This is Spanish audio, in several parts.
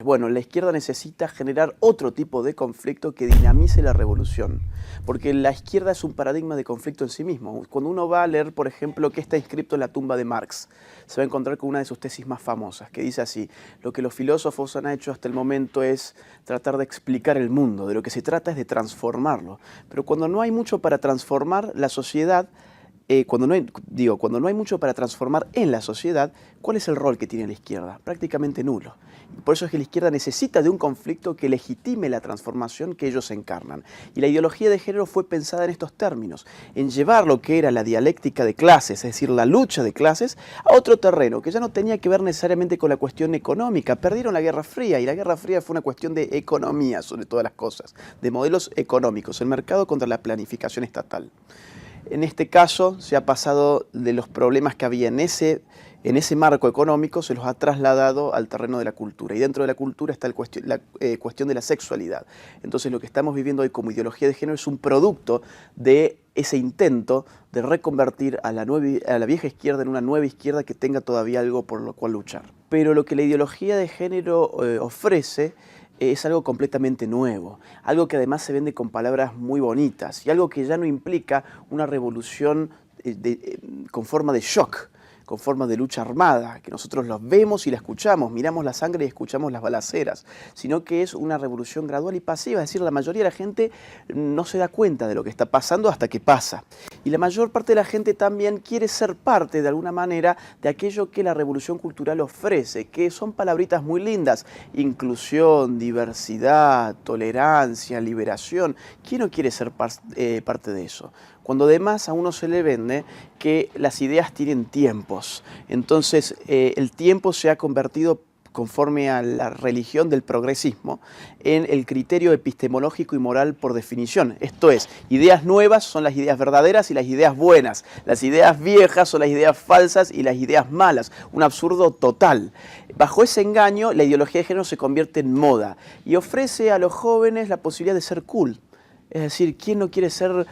Bueno, la izquierda necesita generar otro tipo de conflicto que dinamice la revolución, porque la izquierda es un paradigma de conflicto en sí mismo. Cuando uno va a leer, por ejemplo, qué está inscrito en la tumba de Marx, se va a encontrar con una de sus tesis más famosas, que dice así: lo que los filósofos han hecho hasta el momento es tratar de explicar el mundo, de lo que se trata es de transformarlo. Pero cuando no hay mucho para transformar la sociedad, cuando no hay mucho para transformar en la sociedad, ¿cuál es el rol que tiene la izquierda? Prácticamente nulo. Y por eso es que la izquierda necesita de un conflicto que legitime la transformación que ellos encarnan. Y la ideología de género fue pensada en estos términos, en llevar lo que era la dialéctica de clases, es decir, la lucha de clases, a otro terreno, que ya no tenía que ver necesariamente con la cuestión económica. Perdieron la Guerra Fría, y la Guerra Fría fue una cuestión de economía, sobre todas las cosas, de modelos económicos, el mercado contra la planificación estatal. En este caso se ha pasado de los problemas que había en ese marco económico, se los ha trasladado al terreno de la cultura. Y dentro de la cultura está la cuestión de la sexualidad. Entonces lo que estamos viviendo hoy como ideología de género es un producto de ese intento de reconvertir a la vieja izquierda en una nueva izquierda que tenga todavía algo por lo cual luchar. Pero lo que la ideología de género ofrece es algo completamente nuevo, algo que además se vende con palabras muy bonitas y algo que ya no implica una revolución con forma de shock, con forma de lucha armada, que nosotros los vemos y la escuchamos, miramos la sangre y escuchamos las balaceras, sino que es una revolución gradual y pasiva, es decir, la mayoría de la gente no se da cuenta de lo que está pasando hasta que pasa. Y la mayor parte de la gente también quiere ser parte, de alguna manera, de aquello que la revolución cultural ofrece, que son palabritas muy lindas: inclusión, diversidad, tolerancia, liberación. ¿Quién no quiere ser parte de eso? Cuando además a uno se le vende que las ideas tienen tiempos. Entonces el tiempo se ha convertido, conforme a la religión del progresismo, en el criterio epistemológico y moral por definición. Esto es, ideas nuevas son las ideas verdaderas y las ideas buenas. Las ideas viejas son las ideas falsas y las ideas malas. Un absurdo total. Bajo ese engaño, la ideología de género se convierte en moda y ofrece a los jóvenes la posibilidad de ser cool. Es decir, ¿quién no quiere ser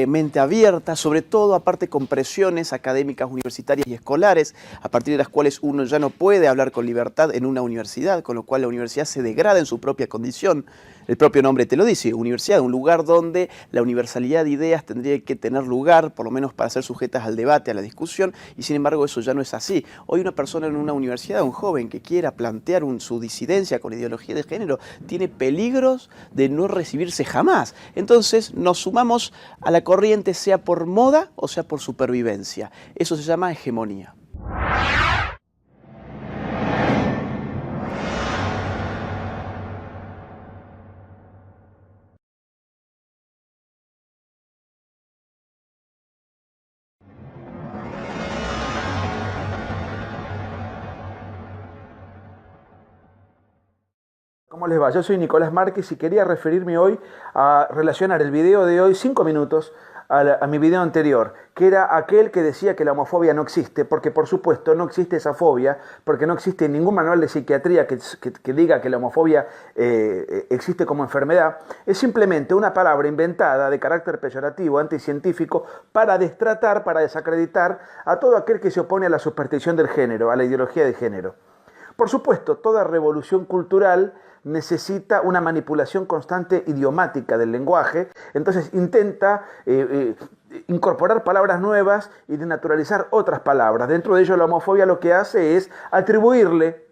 mente abierta? Sobre todo, aparte, con presiones académicas, universitarias y escolares, a partir de las cuales uno ya no puede hablar con libertad en una universidad, con lo cual la universidad se degrada en su propia condición. El propio nombre te lo dice: universidad, un lugar donde la universalidad de ideas tendría que tener lugar, por lo menos para ser sujetas al debate, a la discusión, y sin embargo eso ya no es así. Hoy una persona en una universidad, un joven que quiera plantear su disidencia con ideología de género, tiene peligros de no recibirse jamás. Entonces nos sumamos a la corriente, sea por moda o sea por supervivencia. Eso se llama hegemonía. ¿Cómo les va? Yo soy Nicolás Márquez y quería referirme hoy a relacionar el video de hoy, 5 minutos, a mi video anterior, que era aquel que decía que la homofobia no existe, porque por supuesto no existe esa fobia, porque no existe ningún manual de psiquiatría que diga que la homofobia existe como enfermedad. Es simplemente una palabra inventada de carácter peyorativo, anticientífico, para destratar, para desacreditar a todo aquel que se opone a la superstición del género, a la ideología de género. Por supuesto, toda revolución cultural necesita una manipulación constante idiomática del lenguaje, entonces intenta incorporar palabras nuevas y denaturalizar otras palabras. Dentro de ello, la homofobia lo que hace es atribuirle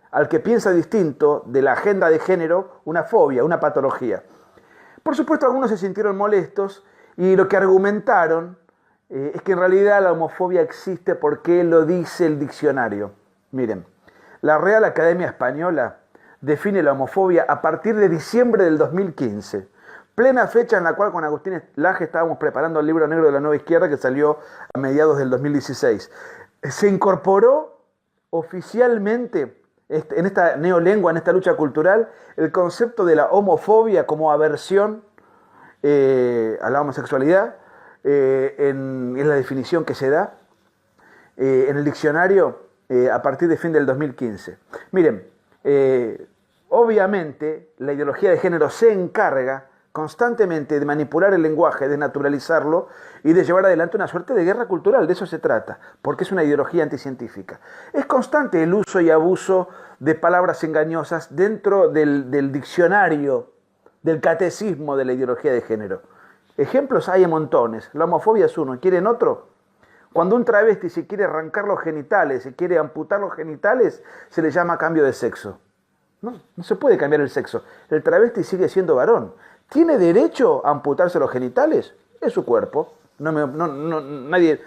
al que piensa distinto de la agenda de género una fobia, una patología. Por supuesto, algunos se sintieron molestos y lo que argumentaron es que en realidad la homofobia existe porque lo dice el diccionario. Miren, la Real Academia Española define la homofobia a partir de diciembre del 2015, plena fecha en la cual con Agustín Laje estábamos preparando el libro negro de la nueva izquierda que salió a mediados del 2016. Se incorporó oficialmente en esta neolengua, en esta lucha cultural, el concepto de la homofobia como aversión a la homosexualidad, en la definición que se da en el diccionario a partir de fin del 2015. Miren, obviamente la ideología de género se encarga constantemente de manipular el lenguaje, de naturalizarlo y de llevar adelante una suerte de guerra cultural. De eso se trata, porque es una ideología anticientífica. Es constante el uso y abuso de palabras engañosas dentro del diccionario, del catecismo de la ideología de género. Ejemplos hay a montones. La homofobia es uno. ¿Quieren otro? Cuando un travesti se quiere arrancar los genitales, se quiere amputar los genitales, se le llama cambio de sexo. No se puede cambiar el sexo. El travesti sigue siendo varón. ¿Tiene derecho a amputarse los genitales? Es su cuerpo. Nadie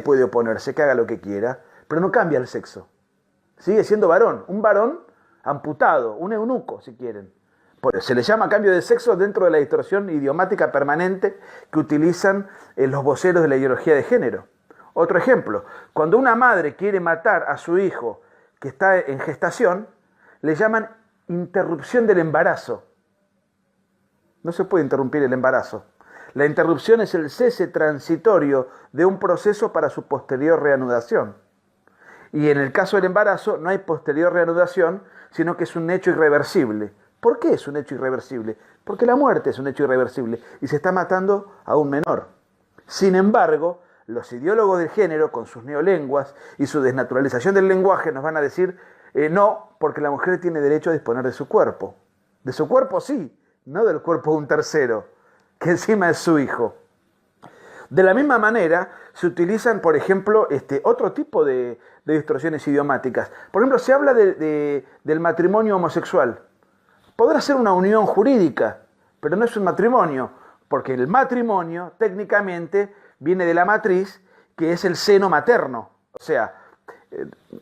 puede oponerse, que haga lo que quiera, pero no cambia el sexo. Sigue siendo varón. Un varón amputado, un eunuco, si quieren. Se le llama cambio de sexo dentro de la distorsión idiomática permanente que utilizan los voceros de la ideología de género. Otro ejemplo, cuando una madre quiere matar a su hijo que está en gestación, le llaman interrupción del embarazo. No se puede interrumpir el embarazo. La interrupción es el cese transitorio de un proceso para su posterior reanudación. Y en el caso del embarazo no hay posterior reanudación, sino que es un hecho irreversible. ¿Por qué es un hecho irreversible? Porque la muerte es un hecho irreversible y se está matando a un menor. Sin embargo, los ideólogos del género, con sus neolenguas y su desnaturalización del lenguaje, nos van a decir no, porque la mujer tiene derecho a disponer de su cuerpo. De su cuerpo sí, no del cuerpo de un tercero, que encima es su hijo. De la misma manera, se utilizan, por ejemplo, otro tipo de distorsiones idiomáticas. Por ejemplo, se habla del matrimonio homosexual. Podrá ser una unión jurídica, pero no es un matrimonio, porque el matrimonio técnicamente viene de la matriz, que es el seno materno. O sea,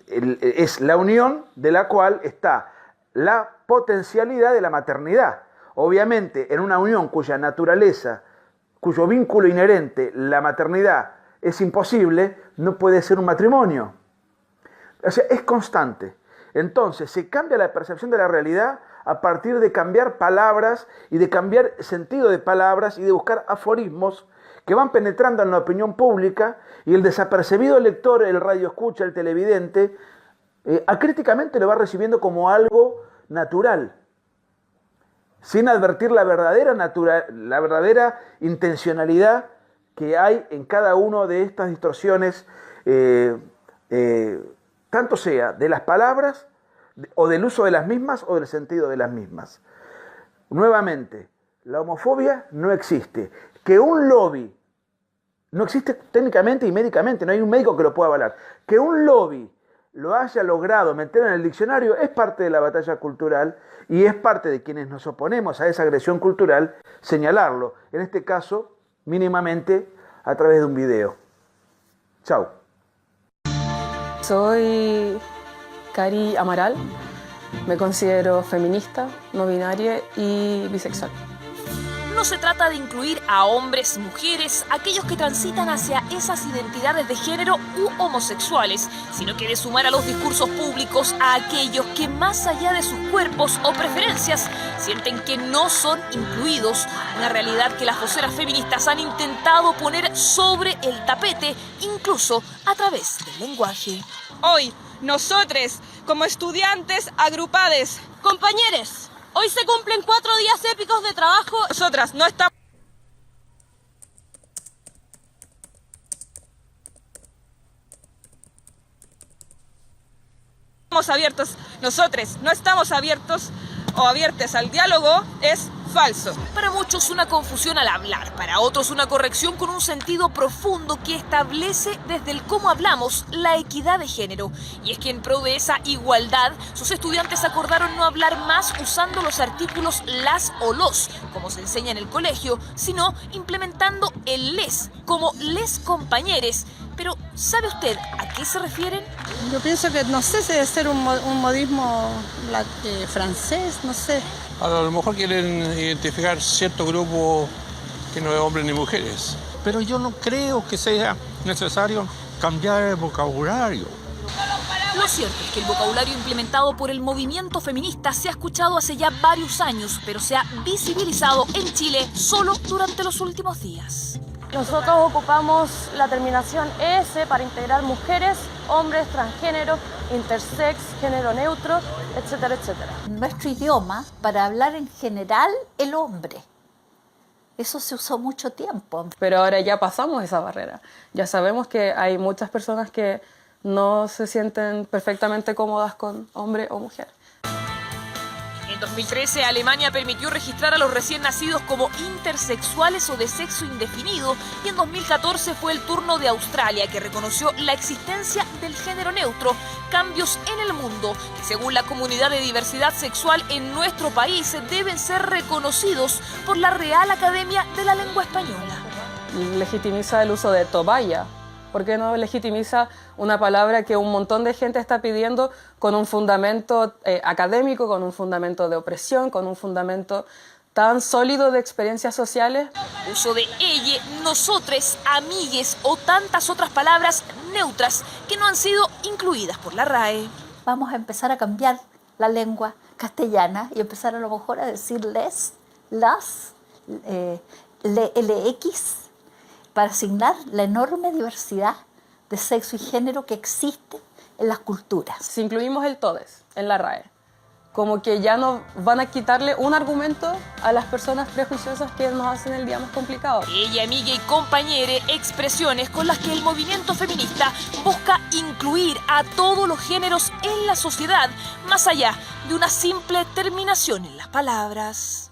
es la unión de la cual está la potencialidad de la maternidad. Obviamente, en una unión cuya naturaleza, cuyo vínculo inherente, la maternidad, es imposible, no puede ser un matrimonio. O sea, es constante. Entonces, se cambia la percepción de la realidad a partir de cambiar palabras y de cambiar sentido de palabras y de buscar aforismos que van penetrando en la opinión pública y el desapercibido lector, el radioescucha, el televidente, acríticamente lo va recibiendo como algo natural, sin advertir la verdadera intencionalidad que hay en cada una de estas distorsiones, tanto sea de las palabras o del uso de las mismas o del sentido de las mismas. Nuevamente, la homofobia no existe. Que un lobby, no existe técnicamente y médicamente, no hay un médico que lo pueda avalar, que un lobby lo haya logrado meter en el diccionario es parte de la batalla cultural y es parte de quienes nos oponemos a esa agresión cultural señalarlo, en este caso mínimamente a través de un video. Chau. Soy Cari Amaral, me considero feminista, no binaria y bisexual. No se trata de incluir a hombres, mujeres, aquellos que transitan hacia esas identidades de género u homosexuales, sino que de sumar a los discursos públicos a aquellos que más allá de sus cuerpos o preferencias sienten que no son incluidos, una realidad que las voceras feministas han intentado poner sobre el tapete, incluso a través del lenguaje. Hoy, nosotros, como estudiantes agrupados, compañeros, hoy se cumplen 4 días épicos de trabajo. Nosotras no estamos abiertos. Nosotros no estamos abiertos o abiertas al diálogo. Es falso. Para muchos una confusión al hablar, para otros una corrección con un sentido profundo que establece desde el cómo hablamos la equidad de género. Y es que en pro de esa igualdad, sus estudiantes acordaron no hablar más usando los artículos las o los, como se enseña en el colegio, sino implementando el les, como les compañeres. Pero, ¿sabe usted a qué se refieren? Yo pienso que, no sé si debe ser un modismo francés, no sé. A lo mejor quieren identificar cierto grupo que no es hombres ni mujeres. Pero yo no creo que sea necesario cambiar el vocabulario. Lo cierto es que el vocabulario implementado por el movimiento feminista se ha escuchado hace ya varios años, pero se ha visibilizado en Chile solo durante los últimos días. Nosotros ocupamos la terminación ES para integrar mujeres, hombres, transgénero, intersex, género neutro, etcétera, etcétera. Nuestro idioma, para hablar en general, el hombre. Eso se usó mucho tiempo. Pero ahora ya pasamos esa barrera. Ya sabemos que hay muchas personas que no se sienten perfectamente cómodas con hombre o mujer. En 2013, Alemania permitió registrar a los recién nacidos como intersexuales o de sexo indefinido, y en 2014 fue el turno de Australia, que reconoció la existencia del género neutro. Cambios en el mundo que, según la comunidad de diversidad sexual en nuestro país, deben ser reconocidos por la Real Academia de la Lengua Española. Legitimiza el uso de toalla. ¿Por qué no legitimiza una palabra que un montón de gente está pidiendo con un fundamento académico, con un fundamento de opresión, con un fundamento tan sólido de experiencias sociales? Uso de ella, nosotres, amigues o tantas otras palabras neutras que no han sido incluidas por la RAE. Vamos a empezar a cambiar la lengua castellana y empezar a lo mejor a decir les, las, LX, para asignar la enorme diversidad de sexo y género que existe en las culturas. Si incluimos el todes en la RAE, como que ya no van a quitarle un argumento a las personas prejuiciosas que nos hacen el día más complicado. Ella, amiga y compañere, expresiones con las que el movimiento feminista busca incluir a todos los géneros en la sociedad, más allá de una simple terminación en las palabras.